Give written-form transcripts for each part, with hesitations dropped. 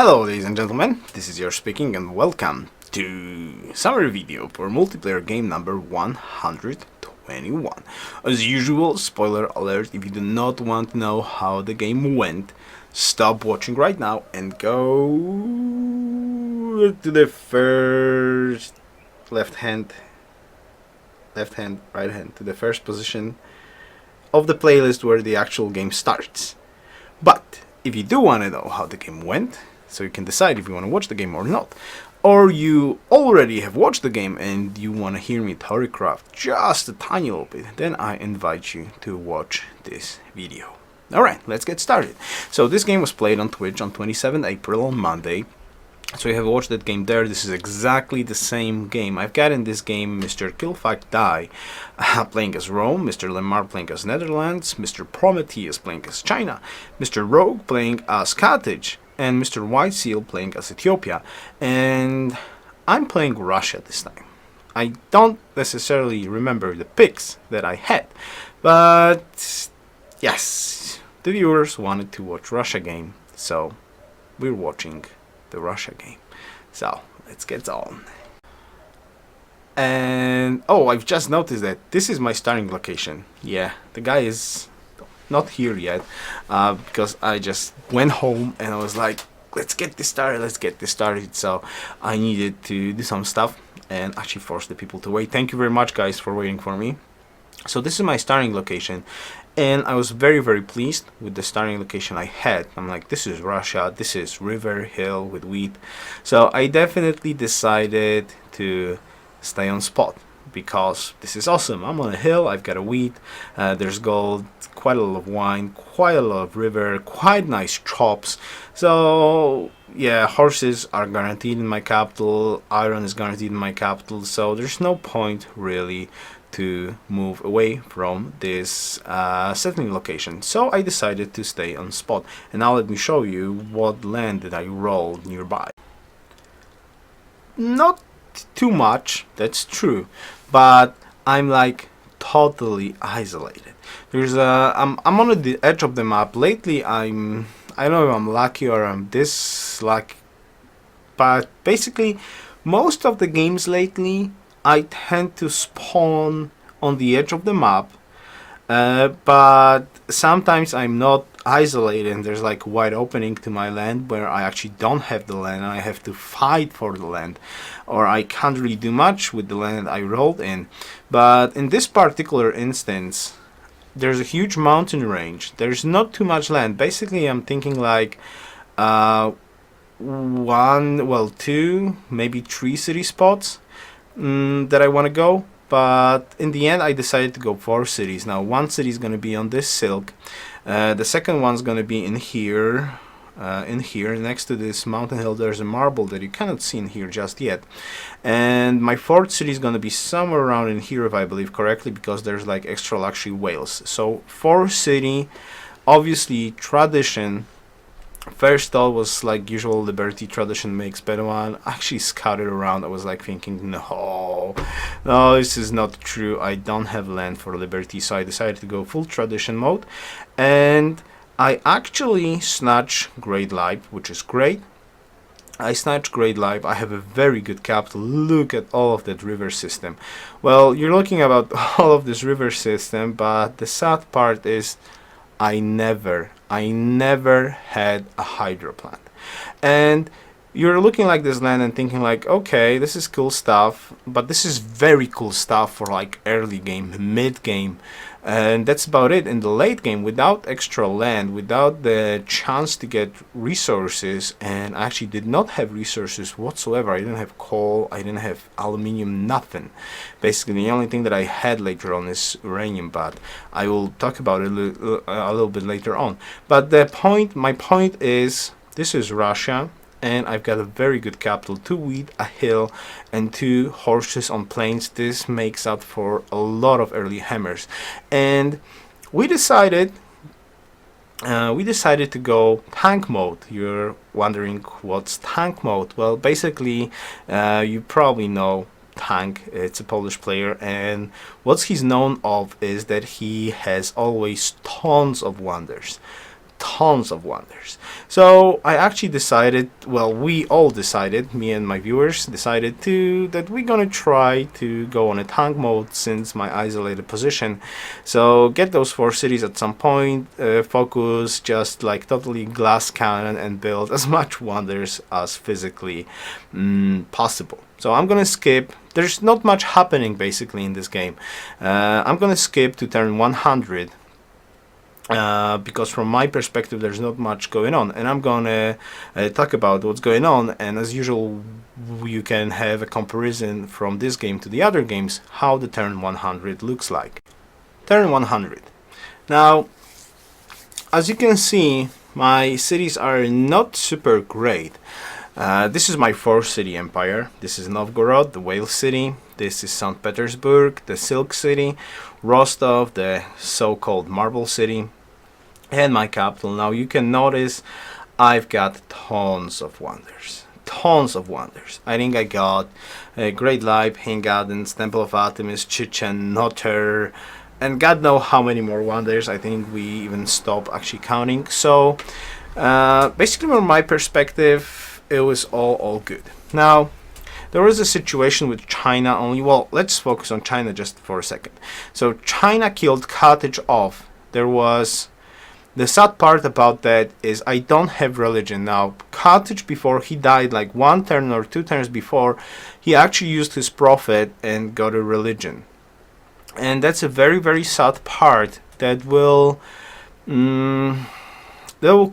Hello ladies and gentlemen, this is Yoruus speaking and welcome to summary video for multiplayer game number 121. As usual, spoiler alert, if you do not want to know how the game went, stop watching right now and go to the first right hand, to the first position of the playlist where the actual game starts. But if you do want to know how the game went, so you can decide if you want to watch the game or not, or you already have watched the game and you want to hear me choreograph just a tiny little bit, then I invite you to watch this video. Alright, let's get started. So this game was played on Twitch on 27th April on Monday. So you have watched that game there. This is exactly the same game. I've got in this game Mr. Killfact playing as Rome, Mr. Lemar playing as Netherlands, Mr. Prometheus playing as China, Mr. Rogue playing as Carthage, and Mr. White Seal playing as Ethiopia. And I'm playing Russia this time. I don't necessarily remember the picks that I had, but yes, the viewers wanted to watch Russia game, so we're watching the Russia game. So let's get on. And oh, I've just noticed that this is my starting location. Yeah, the guy is not here yet because I just went home and I was like, let's get this started. So I needed to do some stuff and actually force the people to wait. Thank you very much guys for waiting for me. So this is my starting location, and I was very pleased with the starting location I had. I'm like, this is Russia, this is river, hill with wheat. So I definitely decided to stay on spot because this is awesome. I'm on a hill, I've got a wheat, there's gold, quite a lot of wine, quite a lot of river, quite nice crops. So yeah, horses are guaranteed in my capital, iron is guaranteed in my capital, so there's no point really to move away from this settling location. So I decided to stay on spot, and now let me show you what land that I rolled nearby. Not too much, that's true, but I'm like totally isolated. There's I'm on the edge of the map. Lately I don't know if I'm lucky or I'm this lucky, but basically most of the games lately I tend to spawn on the edge of the map, but sometimes I'm not isolated and there's like wide opening to my land where I actually don't have the land and I have to fight for the land, or I can't really do much with the land I rolled in. But in this particular instance, there's a huge mountain range, there's not too much land. Basically I'm thinking like two, maybe 3 city spots that I want to go, but in the end I decided to go 4 cities. Now one city is going to be on this silk, the second one's going to be in here next to this mountain hill. There's a marble that you cannot see in here just yet, and my 4th city is going to be somewhere around in here if I believe correctly, because there's like extra luxury whales. So 4 city, obviously tradition. First thought was like usual liberty, tradition makes better one. I actually scouted around. I was like thinking, no, this is not true. I don't have land for liberty, so I decided to go full tradition mode, and I actually snatched Great Life, which is great. I snatched Great Life. I have a very good capital. Look at all of that river system. Well, you're looking about all of this river system, but the sad part is I never had a hydro plant. And you're looking like this land and thinking like, okay, this is cool stuff, but this is very cool stuff for like early game, mid game, and that's about it. In the late game, without extra land, without the chance to get resources, and I actually did not have resources whatsoever. I didn't have coal, I didn't have aluminium, nothing. Basically the only thing that I had later on is uranium, but I will talk about it a little bit later on. But my point is, this is Russia, and I've got a very good capital, 2 wheat, a hill, and 2 horses on plains. This makes up for a lot of early hammers, and we decided to go tank mode. You're wondering what's tank mode? Well, basically you probably know Tank. It's a Polish player, and what he's known of is that he has always tons of wonders. tons of wonders. So I actually decided, well, we all decided, me and my viewers decided that we're gonna try to go on a tank mode since my isolated position. So get those 4 cities at some point, focus, just like totally glass cannon and build as much wonders as physically possible. So I'm gonna skip. There's not much happening basically in this game. I'm gonna skip to turn 100. Because from my perspective there's not much going on, and I'm gonna talk about what's going on, and as usual you can have a comparison from this game to the other games how the turn 100 looks like. Turn 100. Now, as you can see, my cities are not super great. This is my 4th city empire. This is Novgorod, the whale city. This is St. Petersburg, the silk city. Rostov, the so-called marble city. And my capital. Now you can notice I've got tons of wonders. Tons of wonders. I think I got Great Light, Pain Gardens, Temple of Artemis, Chichen, Notter, and God knows how many more wonders. I think we even stopped actually counting. So basically from my perspective it was all good. Now there was a situation with China only. Well, let's focus on China just for a second. So China killed Carthage off. There was the sad part about that is I don't have religion. Now, Carthage, before he died, like 1 turn or 2 turns before, he actually used his prophet and got a religion. And that's a very sad part that will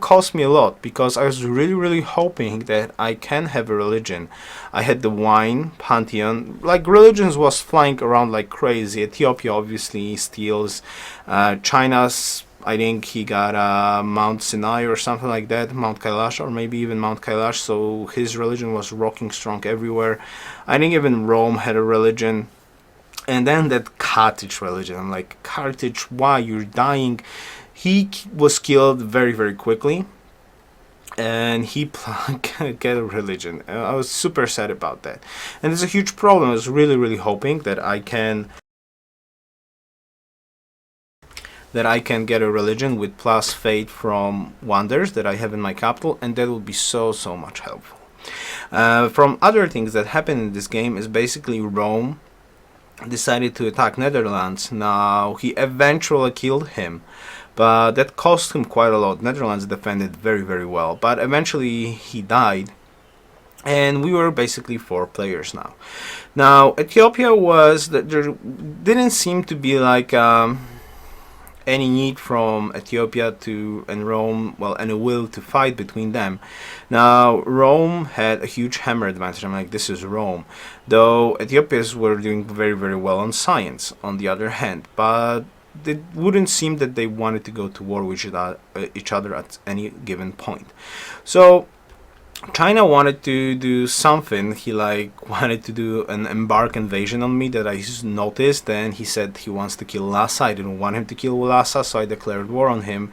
cost me a lot, because I was really hoping that I can have a religion. I had the wine, Pantheon, like religions was flying around like crazy. Ethiopia obviously steals, China's, I think he got Mount Sinai or something like that, Mount Kailash, or maybe even Mount Kailash, so his religion was rocking strong everywhere. I think even Rome had a religion. And then that Carthage religion, I'm like, Carthage, why? You're dying. He was killed very quickly, and he get a religion. I was super sad about that. And it's a huge problem. I was really hoping that I can get a religion with plus fate from wonders that I have in my capital, and that would be so much helpful. From other things that happened in this game is basically Rome decided to attack Netherlands. Now he eventually killed him, but that cost him quite a lot. Netherlands defended very well, but eventually he died, and we were basically 4 players now. Now Ethiopia was that there didn't seem to be like any need from Ethiopia and Rome, well, and a will to fight between them. Now Rome had a huge hammer advantage. I'm like, this is Rome, though Ethiopians were doing very well on science on the other hand, but it wouldn't seem that they wanted to go to war with each other at any given point. So China wanted to do something. He wanted to do an embark invasion on me that I noticed, and he said he wants to kill Lhasa. I didn't want him to kill Lhasa, so I declared war on him.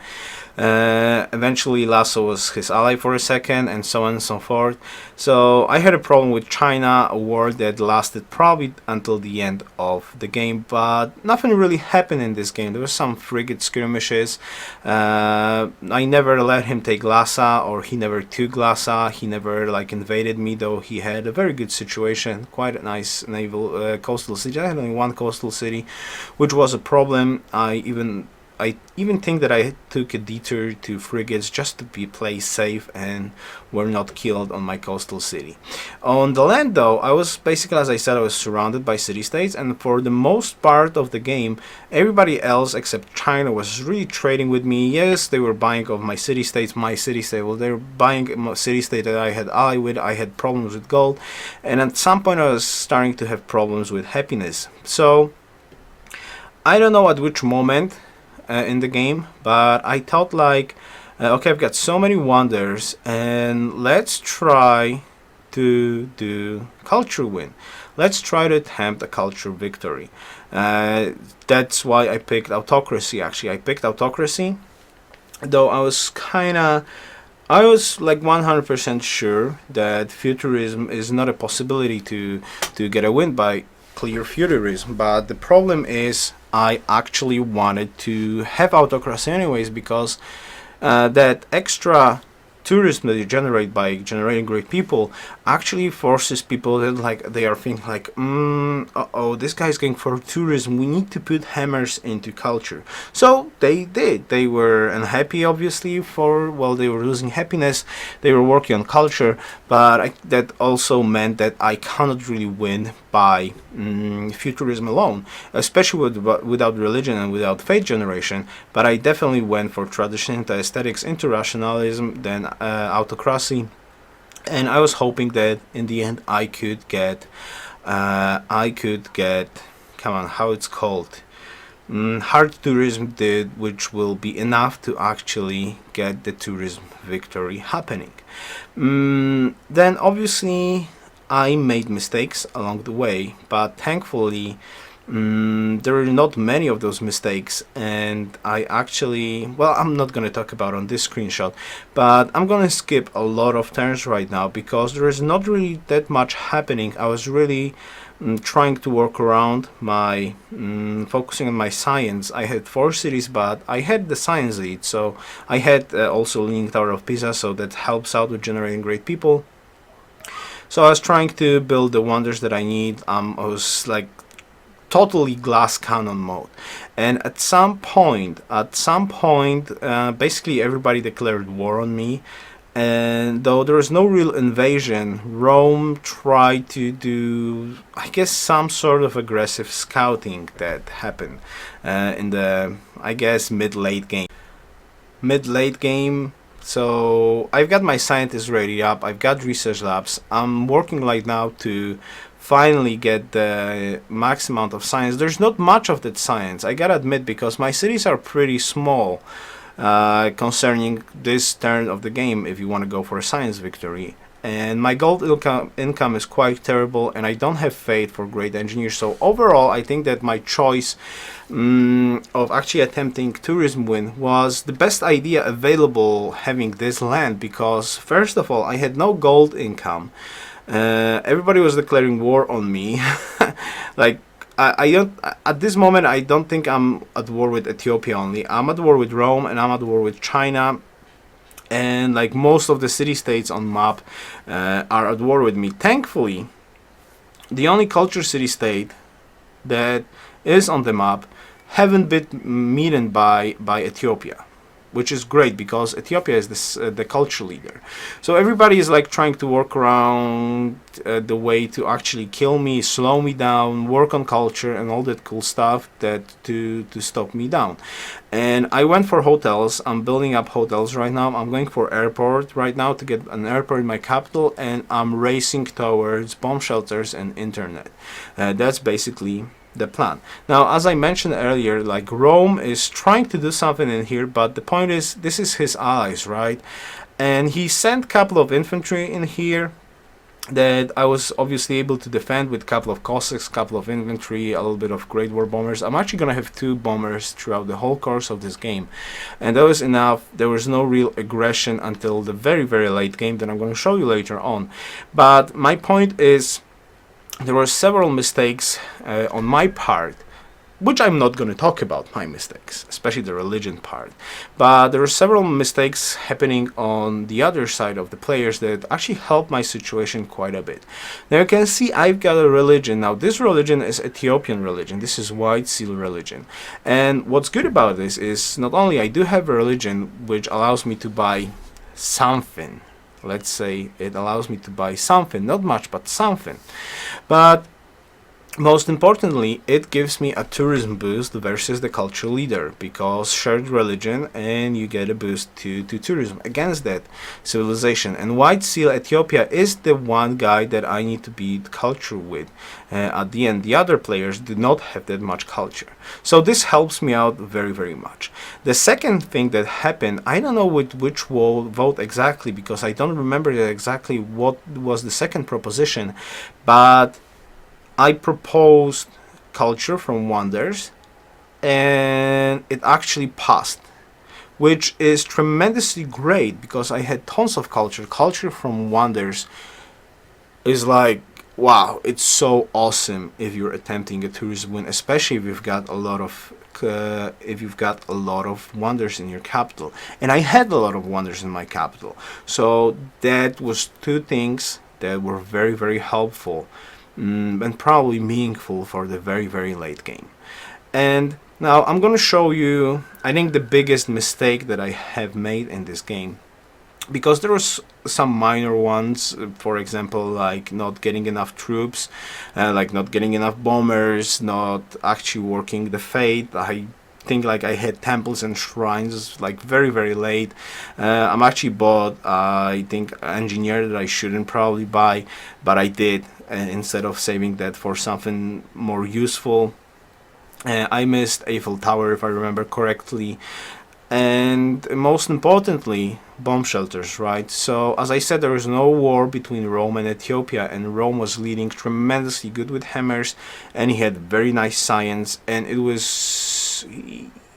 Eventually Lhasa was his ally for a second, and so on and so forth. So I had a problem with China, a war that lasted probably until the end of the game, but nothing really happened in this game. There was some frigate skirmishes. I never let him take Lhasa, or he never took Lhasa. He never invaded me, though he had a very good situation, quite a nice naval coastal city. I had only 1 coastal city, which was a problem. I even think that I took a detour to frigates just to play safe and were not killed on my coastal city. On the land, though, I was basically, as I said, I was surrounded by city-states, and for the most part of the game, everybody else except China was really trading with me. Yes, they were buying of my city-states, well, they were buying a city-state that I had ally with. I had problems with gold, and at some point I was starting to have problems with happiness. So I don't know at which moment in the game, but I thought okay, I've got so many wonders, and let's try to do culture win. Let's try to attempt a culture victory. That's why I picked autocracy. Actually, I picked autocracy, though I was 100% sure that futurism is not a possibility to get a win by clear futurism. But the problem is I actually wanted to have autocracy anyways, because that extra tourism that you generate by generating great people actually forces people that like they are thinking like, uh-oh, this guy's going for tourism, we need to put hammers into culture. So they did. They were unhappy, obviously, for, well, they were losing happiness, they were working on culture, but that also meant that I cannot really win by futurism alone, especially without religion and without faith generation. But I definitely went for tradition into aesthetics, into rationalism, then autocracy, and I was hoping that in the end I could get, come on, how it's called, hard tourism did, which will be enough to actually get the tourism victory happening. Then obviously I made mistakes along the way, but thankfully there are not many of those mistakes, and I actually, well, I'm not going to talk about on this screenshot, but I'm going to skip a lot of turns right now because there is not really that much happening. I was really trying to work around my focusing on my science. I had 4 cities, but I had the science lead, so I had also Leaning Tower of Pisa, so that helps out with generating great people. So I was trying to build the wonders that I need. I was like totally glass cannon mode, and at some point, basically everybody declared war on me. And though there was no real invasion, Rome tried to do, I guess, some sort of aggressive scouting that happened in the, I guess, mid-late game. So I've got my scientists ready up, I've got research labs, I'm working right now to finally get the max amount of science. There's not much of that science, I gotta admit, because my cities are pretty small concerning this turn of the game if you want to go for a science victory. And my gold income is quite terrible, and I don't have faith for great engineers. So overall, I think that my choice of actually attempting tourism win was the best idea available having this land, because first of all, I had no gold income. Everybody was declaring war on me. Like, I don't, at this moment, I don't think I'm at war with Ethiopia only. I'm at war with Rome, and I'm at war with China, and like most of the city-states on map are at war with me. Thankfully, the only culture city-state that is on the map haven't been beaten by Ethiopia, which is great because Ethiopia is the culture leader. So everybody is like trying to work around the way to actually kill me, slow me down, work on culture and all that cool stuff that to stop me down. And I went for hotels. I'm building up hotels right now. I'm going for airport right now to get an airport in my capital, and I'm racing towards bomb shelters and internet. That's basically the plan. Now, as I mentioned earlier, like Rome is trying to do something in here, but the point is, this is his allies, right? And he sent a couple of infantry in here that I was obviously able to defend with a couple of Cossacks, couple of infantry, a little bit of Great War bombers. I'm actually gonna have 2 bombers throughout the whole course of this game, and that was enough. There was no real aggression until the very, very late game that I'm going to show you later on. But my point is, there were several mistakes on my part, which I'm not going to talk about my mistakes, especially the religion part. But there were several mistakes happening on the other side of the players that actually helped my situation quite a bit. Now you can see I've got a religion. Now this religion is Ethiopian religion. This is White Seal religion. And what's good about this is not only I do have a religion which allows me to buy something. Let's say it allows me to buy something, not much, but something. But most importantly, it gives me a tourism boost versus the cultural leader, because shared religion and you get a boost to tourism against that civilization. And White Seal Ethiopia is the one guy that I need to beat culture with. At the end, the other players do not have that much culture. So this helps me out very, very much. The second thing that happened, I don't know with which vote exactly, because I don't remember exactly what was the second proposition, but I proposed culture from Wonders, and it actually passed, which is tremendously great because I had tons of culture. Culture from Wonders is like wow, it's so awesome if you're attempting a tourist win, especially if you've got a lot of wonders in your capital. And I had a lot of wonders in my capital, so that was two things that were very, very helpful, and probably meaningful for the very, very late game. And now I'm gonna show you, I think, the biggest mistake that I have made in this game, because there was some minor ones, for example, like not getting enough troops, like not getting enough bombers, not actually working the fate. I think like I had temples and shrines like very, very late. I'm actually bought, I think, engineer that I shouldn't probably buy, but I did, instead of saving that for something more useful. I missed Eiffel Tower, if I remember correctly. And most importantly, bomb shelters, right? So as I said, there was no war between Rome and Ethiopia, and Rome was leading tremendously good with hammers, and he had very nice science, and it was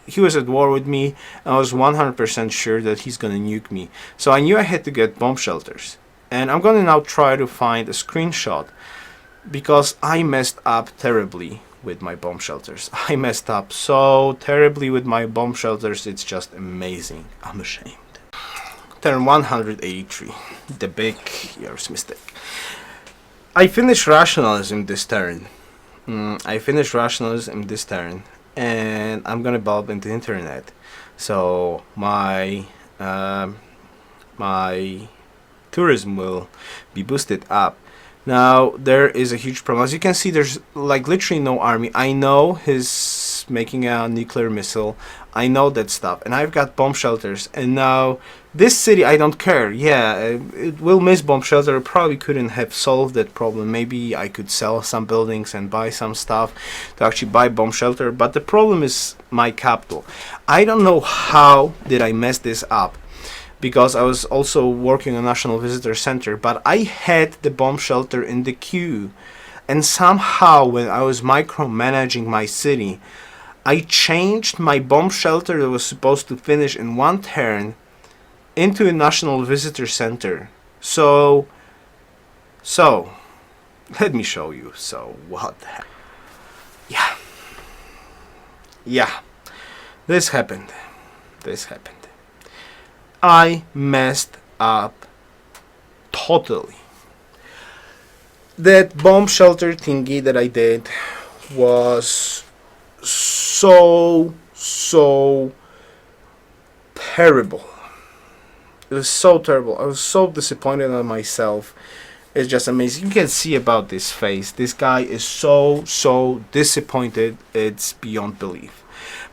he was at war with me, and I was 100% sure that he's gonna nuke me. So I knew I had to get bomb shelters, and I'm gonna now try to find a screenshot, because I messed up terribly with my bomb shelters. I messed up so terribly with my bomb shelters, it's just amazing. I'm ashamed. Turn 183, the big Yoruus mistake. I finished rationalism this turn. And I'm gonna bulb into internet. So my my tourism will be boosted up. Now there is a huge problem. As you can see, there's like literally no army. I know he's making a nuclear missile. I know that stuff, and I've got bomb shelters. And now this city, I don't care. Yeah, it will miss bomb shelter. I probably couldn't have solved that problem. Maybe I could sell some buildings and buy some stuff to actually buy bomb shelter. But the problem is my capital. I don't know how did I mess this up, because I was also working on National Visitor Center, but I had the bomb shelter in the queue, and somehow when I was micromanaging my city, I changed my bomb shelter that was supposed to finish in one turn into a National Visitor Center. So let me show you. So what the heck? Yeah, this happened. I messed up totally. That bomb shelter thingy that I did was so terrible. It was so terrible. I was so disappointed in myself. It's just amazing. You can see about this face. This guy is so disappointed. It's beyond belief.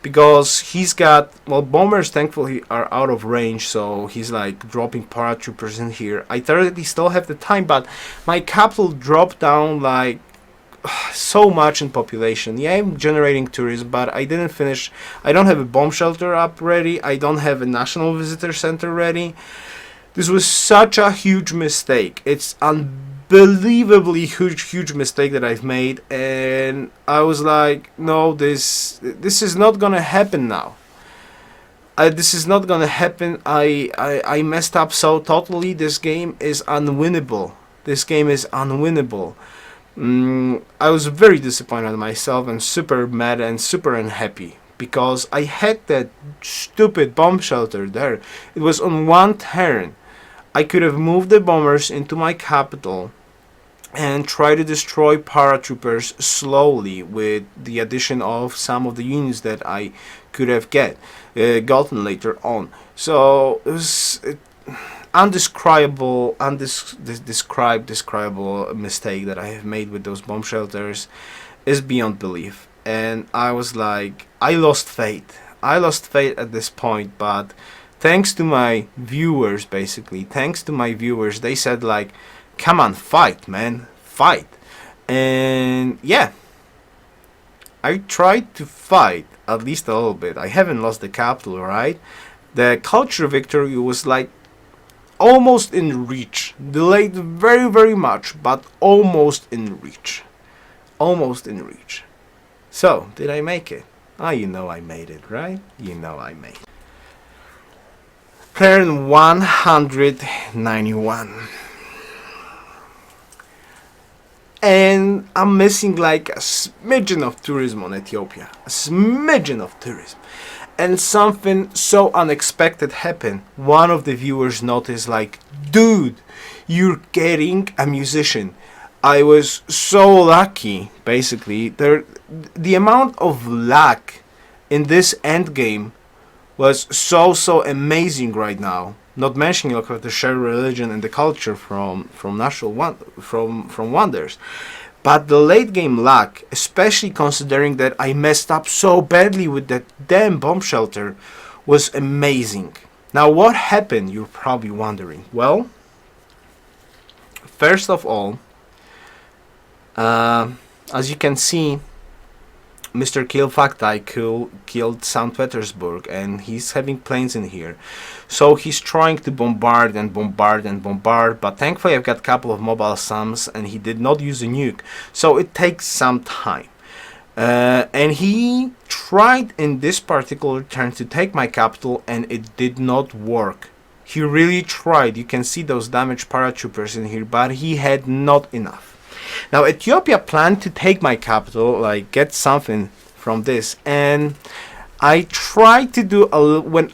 Because he's got, well, bombers thankfully are out of range, so he's like dropping paratroopers in here. I theoretically still have the time, but my capital dropped down like so much in population. Yeah, I'm generating tourism, but I didn't finish. I don't have a bomb shelter up ready. I don't have a National Visitor Center ready. This was such a huge mistake. It's unbelievably huge mistake that I've made, and I was like, no, this is not gonna happen now. This is not gonna happen. I messed up so totally. This game is unwinnable. I was very disappointed in myself and super mad and super unhappy, because I had that stupid bomb shelter there. It was on one turn. I could have moved the bombers into my capital and try to destroy paratroopers slowly with the addition of some of the units that I could have gotten later on. So it was undescribable mistake that I have made with those bomb shelters is beyond belief. And I was like, I lost faith at this point, but thanks to my viewers, they said like, come on, fight, man, fight. And yeah, I tried to fight at least a little bit. I haven't lost the capital, right? The culture victory was like almost in reach. Delayed very much, but almost in reach. So, did I make it? You know I made it, right? Turn 191. and I'm missing like a smidgen of tourism on Ethiopia, a smidgen of tourism. And something so unexpected happened. One of the viewers noticed, like, dude, you're getting a musician. I was so lucky, basically. The amount of luck in this end game was so amazing right now. Not mentioning like the shared religion and the culture from natural from wonders, but the late game luck, especially considering that I messed up so badly with that damn bomb shelter, was amazing. Now what happened? You're probably wondering. Well, first of all, as you can see, Mr. Kilfaktai killed St. Petersburg, and he's having planes in here. So he's trying to bombard and bombard and bombard, but thankfully I've got a couple of mobile SAMs, and he did not use a nuke. So it takes some time. And he tried in this particular turn to take my capital, and it did not work. He really tried. You can see those damaged paratroopers in here, but he had not enough. Now Ethiopia planned to take my capital, like get something from this, and I tried to do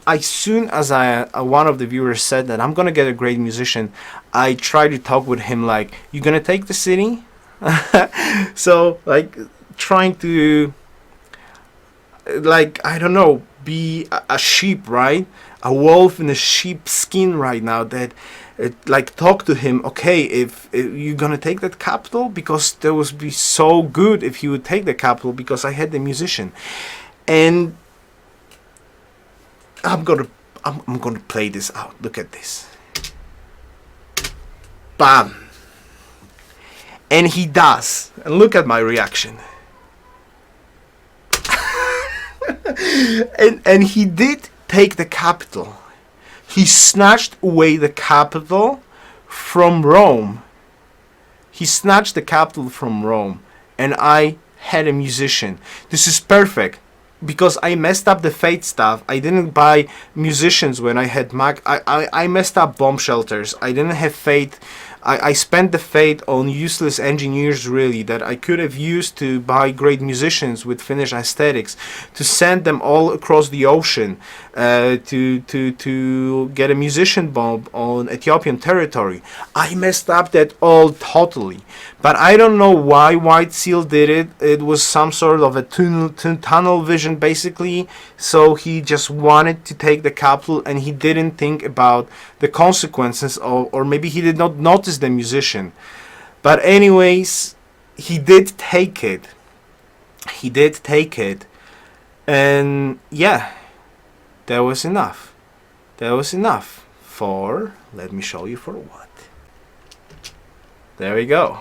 as soon as one of the viewers said that I'm gonna get a great musician, I tried to talk with him like, you gonna take the city? So like trying to, like, I don't know, be a sheep, right? A wolf in a sheep skin right now, that like talk to him. Okay, if you're gonna take that capital, because that would be so good if he would take the capital, because I had the musician. And I'm gonna play this out. Look at this. Bam. And he does. And look at my reaction. and he did take the capital. He snatched away the capital from Rome. He snatched the capital from Rome, and I had a musician. This is perfect, because I messed up the fate stuff. I didn't buy musicians when I had I messed up bomb shelters. I didn't have fate. I spent the fate on useless engineers, really, that I could have used to buy great musicians with Finnish aesthetics, to send them all across the ocean, to get a musician bomb on Ethiopian territory. I messed up that all totally. But I don't know why White Seal did it. It was some sort of a tunnel vision, basically. So he just wanted to take the capital, and he didn't think about the consequences, or maybe he did not notice the musician. But anyways, he did take it. He did take it. And yeah, that was enough. That was enough for, let me show you for what. There we go.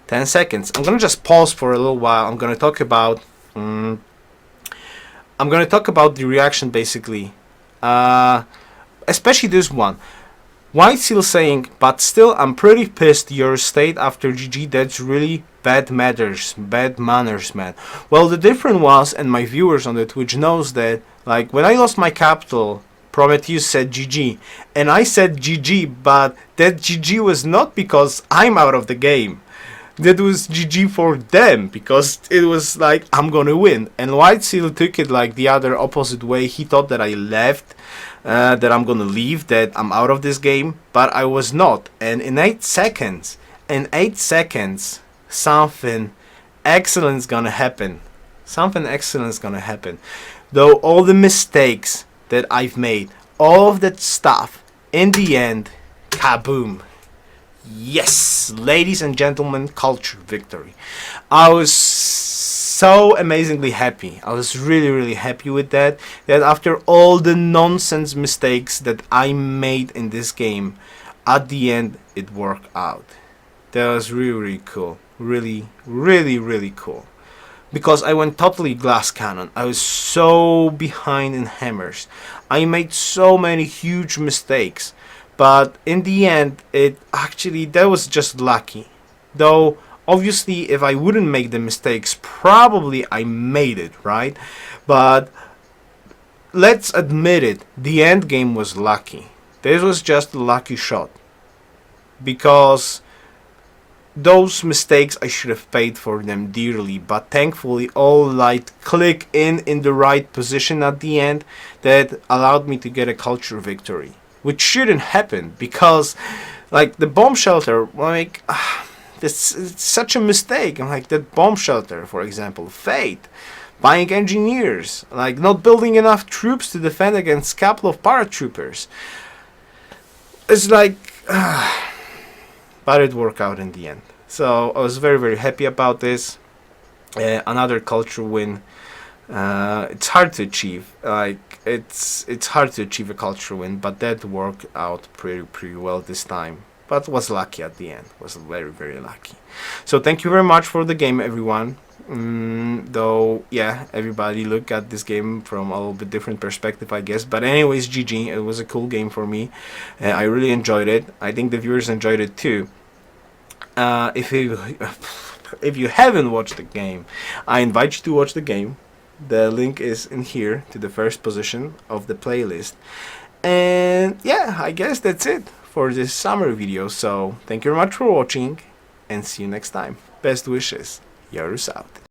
10 seconds. I'm gonna just pause for a little while. I'm gonna talk about the reaction, basically, especially this one. White Seal saying, but still I'm pretty pissed your state after GG. That's really bad manners, man. Well, the difference was, and my viewers on the Twitch knows that, like, when I lost my capital, Prometheus said GG, and I said GG, but that GG was not because I'm out of the game. That was GG for them, because it was like, I'm gonna win. And White Seal took it like the other opposite way. He thought that I left, that I'm gonna leave, that I'm out of this game, but I was not. And in 8 seconds, something excellent is gonna happen. Something excellent is gonna happen. Though all the mistakes that I've made, all of that stuff, in the end, kaboom. Yes, ladies and gentlemen, culture victory. I was so amazingly happy. I was really happy with that. That after all the nonsense mistakes that I made in this game, at the end it worked out. That was really cool. Really cool. Because I went totally glass cannon. I was so behind in hammers. I made so many huge mistakes. But in the end, that was just lucky. Though, obviously, if I wouldn't make the mistakes, probably I made it, right? But let's admit it, the end game was lucky. This was just a lucky shot. Because those mistakes, I should have paid for them dearly, but thankfully all light click in the right position at the end that allowed me to get a culture victory, which shouldn't happen because like the bomb shelter, like it's such a mistake. Like that bomb shelter, for example, fate, buying engineers, like not building enough troops to defend against a couple of paratroopers. It's like but it worked out in the end. So I was very, very happy about this. Another culture win. It's hard to achieve. Like it's hard to achieve a culture win, but that worked out pretty well this time. But was lucky at the end. Was very, very lucky. So thank you very much for the game, everyone. Though yeah, everybody look at this game from a little bit different perspective, I guess. But anyways, GG. It was a cool game for me. I really enjoyed it. I think the viewers enjoyed it too. If you haven't watched the game, I invite you to watch the game. The link is in here to the first position of the playlist. And yeah, I guess that's it for this summer video. So thank you very much for watching and see you next time. Best wishes. Yoruus out.